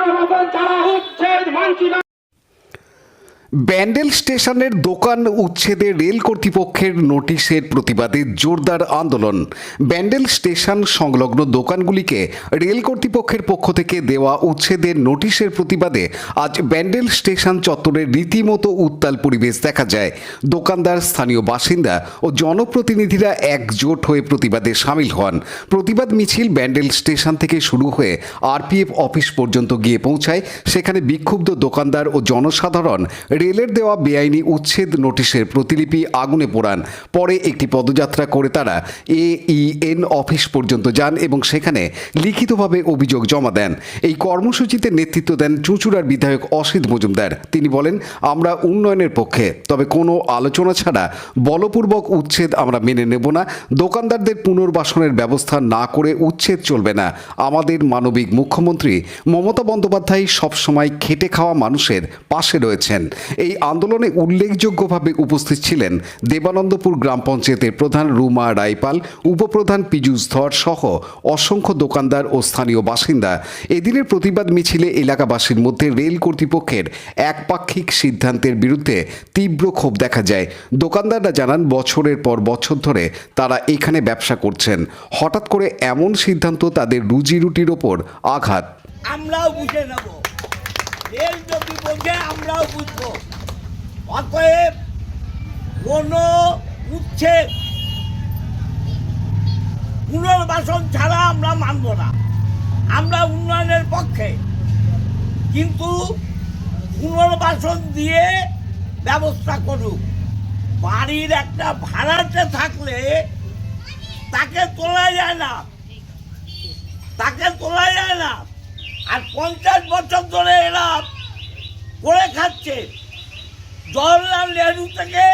পুনর্বাসন ছাড়া উচ্ছেদ মানছি না। ব্যান্ডেল স্টেশনের দোকান উচ্ছেদে রেল কর্তৃপক্ষের নোটিশের প্রতিবাদে জোরদার আন্দোলন। ব্যান্ডেল স্টেশন সংলগ্ন দোকানগুলিকে রেল কর্তৃপক্ষের পক্ষ থেকে দেওয়া উচ্ছেদের নোটিশের প্রতিবাদে আজ ব্যান্ডেল স্টেশন চত্বরে রীতিমতো উত্তাল পরিবেশ দেখা যায়। দোকানদার, স্থানীয় বাসিন্দা ও জনপ্রতিনিধিরা একজোট হয়ে প্রতিবাদে সামিল হন। প্রতিবাদ মিছিল ব্যান্ডেল স্টেশন থেকে শুরু হয়ে আরপিএফ অফিস পর্যন্ত গিয়ে পৌঁছায়। সেখানে বিক্ষুব্ধ দোকানদার ও জনসাধারণ রেলের দেওয়া বেআইনি উচ্ছেদ নোটিশের প্রতিলিপি আগুনে পোড়ান। পরে একটি পদযাত্রা করে তারা AEN অফিস পর্যন্ত যান এবং সেখানে লিখিতভাবে অভিযোগ জমা দেন। এই কর্মসূচিতে নেতৃত্ব দেন চুঁচুড়ার বিধায়ক অসিত মজুমদার। তিনি বলেন, আমরা উন্নয়নের পক্ষে, তবে কোনো আলোচনা ছাড়া বলপূর্বক উচ্ছেদ আমরা মেনে নেব না। দোকানদারদের পুনর্বাসনের ব্যবস্থা না করে উচ্ছেদ চলবে না। আমাদের মানবিক মুখ্যমন্ত্রী মমতা বন্দ্যোপাধ্যায় সবসময় খেটে খাওয়া মানুষের পাশে রয়েছেন। এই আন্দোলনে উল্লেখযোগ্যভাবে উপস্থিত ছিলেন দেবানন্দপুর গ্রাম পঞ্চায়েতের প্রধান রুমা রায়পাল, উপপ্রধান পীযূষ ধর সহ অসংখ্য দোকানদার ও স্থানীয় বাসিন্দা। এদিনের প্রতিবাদ মিছিলে এলাকাবাসীর মধ্যে রেল কর্তৃপক্ষের একপাক্ষিক সিদ্ধান্তের বিরুদ্ধে তীব্র ক্ষোভ দেখা যায়। দোকানদাররা জানান, বছরের পর বছর ধরে তারা এখানে ব্যবসা করছেন। হঠাৎ করে এমন সিদ্ধান্ত তাদের রুজি রুটির ওপর আঘাত। আমরাও বুঝে নেব, রেল যদি বোঝে আমরাও বুঝবো। অতএব কোনো উচ্ছেদ পুনর্বাসন ছাড়া আমরা মানব না। আমরা উন্নয়নের পক্ষে, কিন্তু পুনর্বাসন দিয়ে ব্যবস্থা করুক। বাড়ির একটা ভাড়াতে থাকলে তাকে তোলা যায় না, তাকে তোলা যায় না। আর 50 বছর ধরে এরা করে খাচ্ছে। জওহরলাল নেহরু থেকে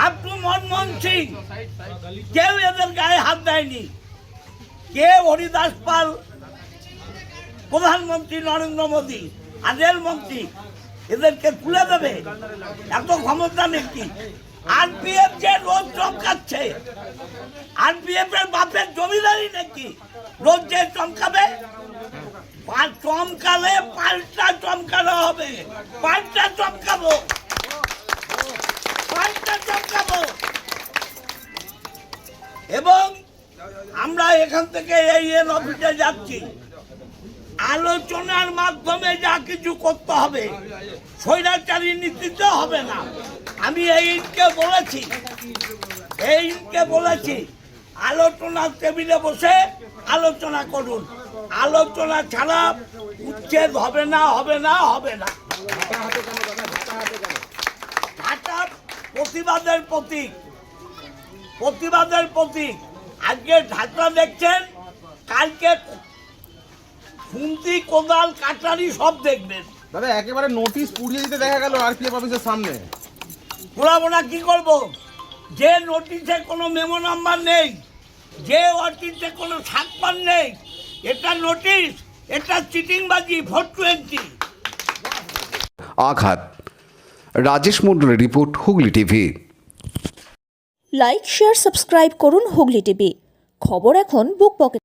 আপ টু মনমোহন সিং কেউ এদের গায়ে হাত দেয়নি। কে হরিদাস পাল, প্রধানমন্ত্রী নরেন্দ্র মোদী, আর রেলমন্ত্রী, এদেরকে তুলে দেবে এত ক্ষমতা নাকি? আরপিএফ যে রোজ চমকাচ্ছে, আরপিএফ এর বাপের জমিদারি নাকি রোজ যে চমকাবে? চমকালে পাল্টা চমকানো হবে, পাল্টা চমকাবো, পাল্টা চমকাবো। এবং আমরা এখান থেকে AEN অফিসে যাচ্ছি। আলোচনার মাধ্যমে যা কিছু করতে হবে, স্বৈরাচারী নীতিতে হবে না। আমি এইকে বলেছি আলোচনার টেবিলে বসে আলোচনা করুন। আলোচনা ছাড়া উচ্ছেদ হবে না, হবে না, হবে না। ঢাকা প্রতিবাদের প্রতীক, প্রতিবাদের প্রতীক। আজকে ঢাকা দেখছেন, কালকে খুন্তি, কোদাল, কাটারি সব দেখবেন। দাদা, একেবারে নোটিশ পুড়িয়ে দিতে দেখা গেল আরপিএফ অফিসের সামনে। পুরাবো না, কি করবো? যে নোটিশে কোনো মেমো নাম্বার নেই, যে নোটিশে কোনো ছাপ্পান নেই, এটা নোটিশ, এটা চিটিংবাজি, 420। আঘাত। রাজেশ মণ্ডলের report, Hooghly TV. Like, share, subscribe করুন হুগলি টিভি। খবর এখন বুক পকেট।